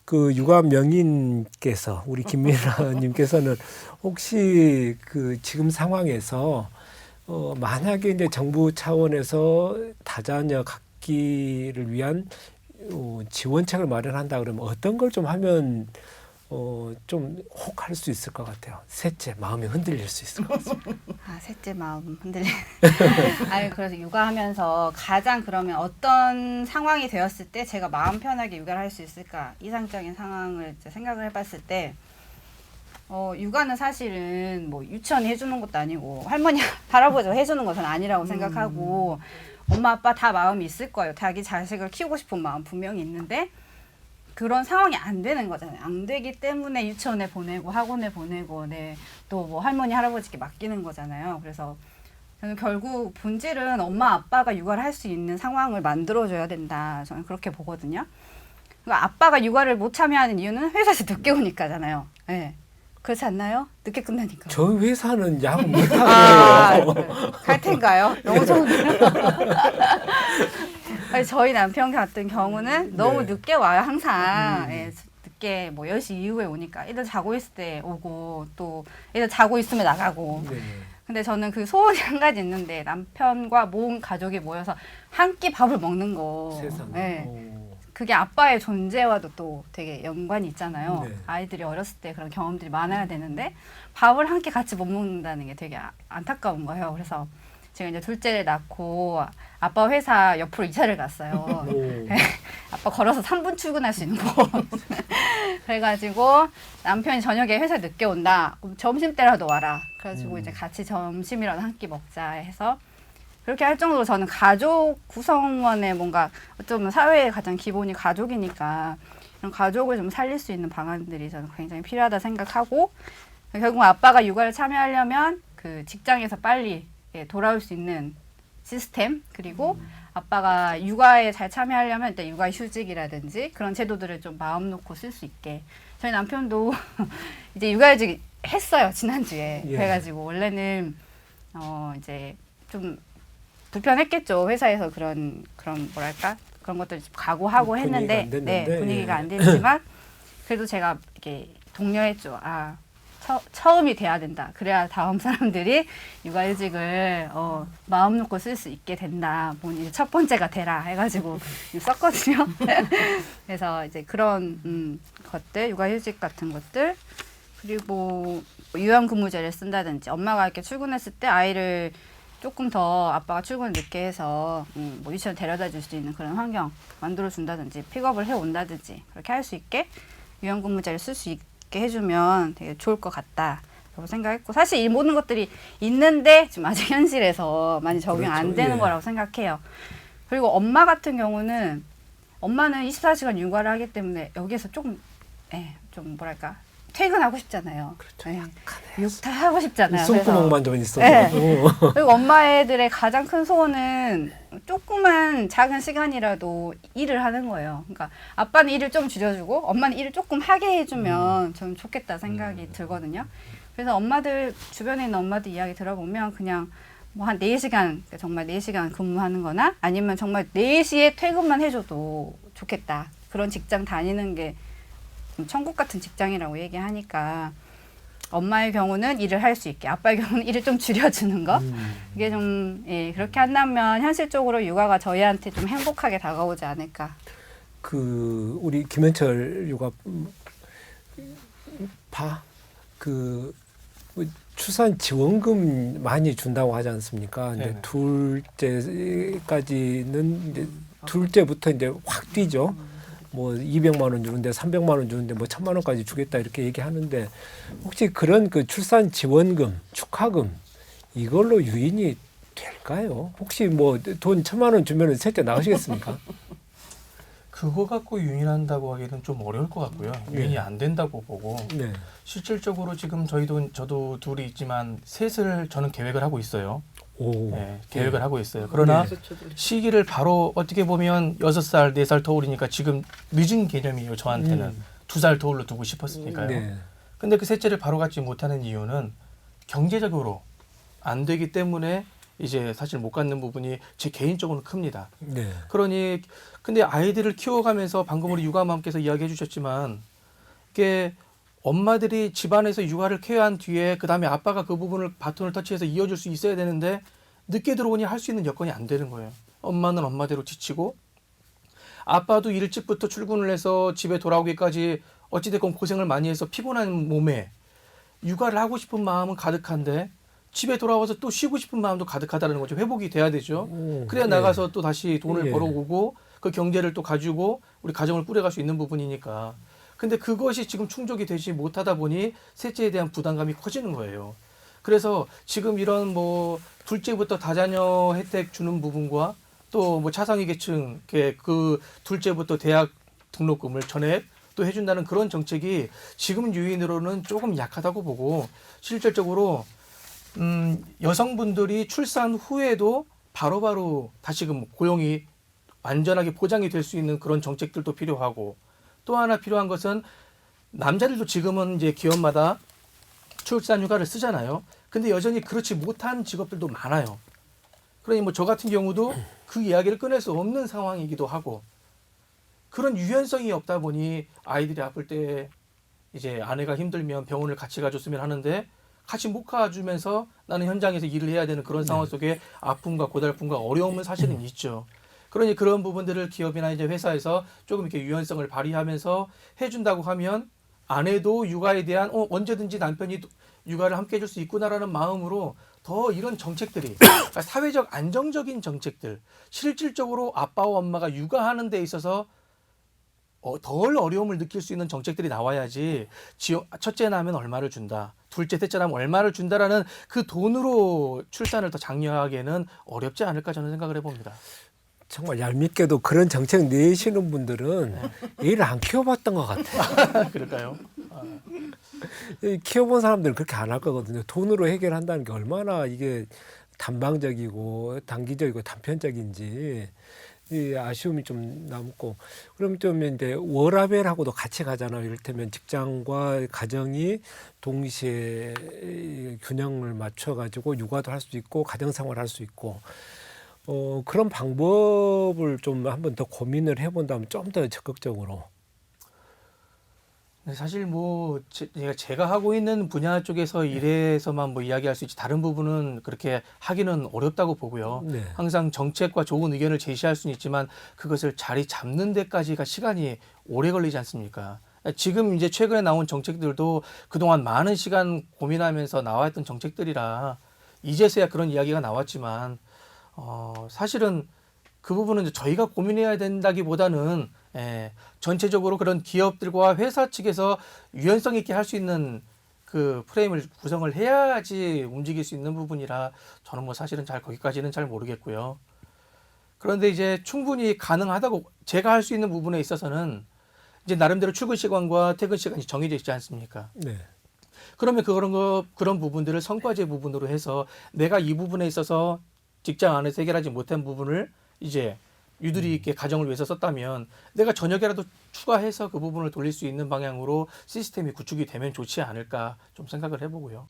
그 육아 명인께서 우리 김민아님께서는 혹시 그 지금 상황에서 만약에 이제 정부 차원에서 다자녀 갖기를 위한 지원책을 마련한다 그러면 어떤 걸 좀 하면 좀 혹할 수 있을 것 같아요. 셋째 마음이 흔들릴 수 있을 것 같습니다. 아, 셋째 마음 흔들리. 아니, 그래서 육아하면서 가장 그러면 어떤 상황이 되었을 때 제가 마음 편하게 육아를 할 수 있을까? 이상적인 상황을 이제 생각을 해봤을 때, 육아는 사실은 뭐 유치원이 해주는 것도 아니고 할머니, 할아버지가 해주는 것은 아니라고 생각하고 엄마, 아빠 다 마음이 있을 거예요. 자기 자식을 키우고 싶은 마음 분명히 있는데 그런 상황이 안 되는 거잖아요. 안 되기 때문에 유치원에 보내고 학원에 보내고 또 뭐 할머니 할아버지께 맡기는 거잖아요. 그래서 저는 결국 본질은 엄마 아빠가 육아를 할 수 있는 상황을 만들어줘야 된다. 저는 그렇게 보거든요. 그러니까 아빠가 육아를 못 참여하는 이유는 회사에서 늦게 오니까잖아요. 네. 그렇지 않나요? 늦게 끝나니까. 저희 회사는 야구 못하고 갈 텐가요? 너무 좋은데요. 아니, 저희 남편 같은 경우는 너무 늦게 와요, 항상. 예, 늦게 뭐 10시 이후에 오니까. 애들 자고 있을 때 오고, 또 애들 자고 있으면 나가고. 네. 근데 저는 그 소원이 한 가지 있는데 남편과 모은 가족이 모여서 한 끼 밥을 먹는 거. 세상에. 예. 그게 아빠의 존재와도 또 되게 연관이 있잖아요. 네. 아이들이 어렸을 때 그런 경험들이 많아야 되는데 밥을 한 끼 같이 못 먹는다는 게 되게 안타까운 거예요. 그래서 제가 이제 둘째를 낳고 아빠 회사 옆으로 이사를 갔어요. 아빠 걸어서 3분 출근할 수 있는 곳. 그래가지고 남편이 저녁에 회사 늦게 온다. 그럼 점심 때라도 와라. 그래가지고 이제 같이 점심이라도 한 끼 먹자 해서 그렇게 할 정도로 저는 가족 구성원의 뭔가 어쩌면 사회의 가장 기본이 가족이니까 이런 가족을 좀 살릴 수 있는 방안들이 저는 굉장히 필요하다 생각하고 결국 아빠가 육아를 참여하려면 그 직장에서 빨리 돌아올 수 있는 시스템 그리고 아빠가 육아에 잘 참여하려면 일단 육아 휴직이라든지 그런 제도들을 좀 마음 놓고 쓸 수 있게 저희 남편도 이제 육아휴직 했어요 지난주에 그래가지고 원래는 이제 좀 불편했겠죠. 회사에서 그런 뭐랄까 그런 것들 각오하고 했는데 분위기가 안 됐지만 그래도 제가 이렇게 독려했죠. 처음이 돼야 된다. 그래야 다음 사람들이 육아휴직을 마음 놓고 쓸 수 있게 된다. 이제 첫 번째가 되라 해가지고 썼거든요. 그래서 이제 그런 것들 육아휴직 같은 것들 그리고 유연근무제를 쓴다든지 엄마가 이렇게 출근했을 때 아이를 조금 더 아빠가 출근을 늦게 해서 뭐 유치원 데려다 줄 수 있는 그런 환경 만들어 준다든지 픽업을 해 온다든지 그렇게 할 수 있게 유연근무제를 쓸 수 있게 해주면 되게 좋을 것 같다라고 생각했고 사실 이 모든 것들이 있는데 지금 아직 현실에서 많이 적용 안 되는 거라고 생각해요. 그리고 엄마 같은 경우는 엄마는 24시간 육아를 하기 때문에 여기에서 좀 뭐랄까 퇴근하고 싶잖아요. 그렇죠. 육타 하고 싶잖아요. 손구멍만 좀 있어도. 그리고 엄마애들의 가장 큰 소원은 조그만 작은 시간이라도 일을 하는 거예요. 그러니까 아빠는 일을 좀 줄여주고 엄마는 일을 조금 하게 해주면 저는 좋겠다 생각이 들거든요. 그래서 엄마들 주변에 있는 엄마들 이야기 들어보면 그냥 뭐 한 4시간 정말 4시간 근무하는 거나 아니면 정말 4시에 퇴근만 해줘도 좋겠다. 그런 직장 다니는 게 천국 같은 직장이라고 얘기하니까 엄마의 경우는 일을 할 수 있게 아빠의 경우는 일을 좀 줄여주는 거 이게 좀 그렇게 한다면 현실적으로 육아가 저희한테 좀 행복하게 다가오지 않을까. 우리 김현철 육아 출산 지원금 많이 준다고 하지 않습니까? 이제 둘째까지는 이제 둘째부터 이제 확 뛰죠. 뭐 200만 원 주는데 300만 원 주는데 뭐 1000만 원까지 주겠다 이렇게 얘기하는데 혹시 그런 그 출산 지원금, 축하금 이걸로 유인이 될까요? 혹시 뭐 돈 1000만 원 주면은 셋째 나가시겠습니까? 그거 갖고 유인한다고 하기는 좀 어려울 것 같고요. 유인이 안 된다고 보고 실질적으로 지금 저도 둘이 있지만 셋을 저는 계획을 하고 있어요. 계획을 하고 있어요. 그러나 시기를 바로 어떻게 보면 6살, 4살 터울이니까 지금 늦은 개념이에요. 저한테는 2살 터울로 두고 싶었으니까요. 근데 그 셋째를 바로 갖지 못하는 이유는 경제적으로 안 되기 때문에 이제 사실 못 갖는 부분이 제 개인적으로는 큽니다. 네. 그러니 근데 아이들을 키워가면서 방금 우리 육아맘께서 이야기해 주셨지만 이게 엄마들이 집안에서 육아를 케어한 뒤에 그다음에 아빠가 그 부분을 바톤을 터치해서 이어줄 수 있어야 되는데 늦게 들어오니 할 수 있는 여건이 안 되는 거예요. 엄마는 엄마대로 지치고 아빠도 일찍부터 출근을 해서 집에 돌아오기까지 어찌됐건 고생을 많이 해서 피곤한 몸에 육아를 하고 싶은 마음은 가득한데 집에 돌아와서 또 쉬고 싶은 마음도 가득하다는 거죠. 회복이 돼야 되죠. 그래야 예. 나가서 또 다시 돈을 예. 벌어오고 그 경제를 또 가지고 우리 가정을 꾸려갈 수 있는 부분이니까. 근데 그것이 지금 충족이 되지 못하다 보니 셋째에 대한 부담감이 커지는 거예요. 그래서 지금 이런 뭐 둘째부터 다자녀 혜택 주는 부분과 또 뭐 차상위 계층 그 둘째부터 대학 등록금을 전액 또 해준다는 그런 정책이 지금 유인으로는 조금 약하다고 보고 실질적으로 여성분들이 출산 후에도 바로바로 다시금 고용이 완전하게 보장이 될 수 있는 그런 정책들도 필요하고 또 하나 필요한 것은 남자들도 지금은 이제 기업마다 출산 휴가를 쓰잖아요. 근데 여전히 그렇지 못한 직업들도 많아요. 그러니 뭐 저 같은 경우도 그 이야기를 꺼낼 수 없는 상황이기도 하고 그런 유연성이 없다 보니 아이들이 아플 때 이제 아내가 힘들면 병원을 같이 가줬으면 하는데 같이 못 가주면서 나는 현장에서 일을 해야 되는 그런 상황 속에 아픔과 고달픔과 어려움은 사실은 있죠. 그러니 그런 부분들을 기업이나 이제 회사에서 조금 이렇게 유연성을 발휘하면서 해준다고 하면 아내도 육아에 대한 언제든지 남편이 육아를 함께 해줄 수 있구나라는 마음으로 더 이런 정책들이 그러니까 사회적 안정적인 정책들 실질적으로 아빠와 엄마가 육아하는 데 있어서 덜 어려움을 느낄 수 있는 정책들이 나와야지 첫째 낳으면 얼마를 준다. 둘째, 셋째 낳으면 얼마를 준다라는 그 돈으로 출산을 더 장려하기에는 어렵지 않을까 저는 생각을 해봅니다. 정말 얄밉게도 그런 정책 내시는 분들은 애를 안 키워봤던 것 같아요. 그럴까요? 키워본 사람들은 그렇게 안 할 거거든요. 돈으로 해결한다는 게 얼마나 이게 단방적이고 단기적이고 단편적인지 이 아쉬움이 좀 남고 그럼 좀 이제 워라밸하고도 같이 가잖아요. 이를테면 직장과 가정이 동시에 균형을 맞춰가지고 육아도 할 수 있고 가정생활 할 수 있고 그런 방법을 좀 한번 더 고민을 해본다면 좀 더 적극적으로. 사실 뭐 제가 하고 있는 분야 쪽에서 일에서만 뭐 이야기할 수 있지 다른 부분은 그렇게 하기는 어렵다고 보고요. 네. 항상 정책과 좋은 의견을 제시할 수는 있지만 그것을 자리 잡는 데까지가 시간이 오래 걸리지 않습니까? 지금 이제 최근에 나온 정책들도 그동안 많은 시간 고민하면서 나왔던 정책들이라 이제서야 그런 이야기가 나왔지만 사실은 그 부분은 이제 저희가 고민해야 된다기보다는 전체적으로 그런 기업들과 회사 측에서 유연성 있게 할 수 있는 그 프레임을 구성을 해야지 움직일 수 있는 부분이라 저는 뭐 사실은 거기까지는 잘 모르겠고요. 그런데 이제 충분히 가능하다고 제가 할 수 있는 부분에 있어서는 이제 나름대로 출근 시간과 퇴근 시간이 정해져 있지 않습니까? 네. 그러면 그런 부분들을 성과제 부분으로 해서 내가 이 부분에 있어서 직장 안에서 해결하지 못한 부분을 이제 유두리 있게 가정을 위해서 썼다면 내가 저녁에라도 추가해서 그 부분을 돌릴 수 있는 방향으로 시스템이 구축이 되면 좋지 않을까 좀 생각을 해보고요.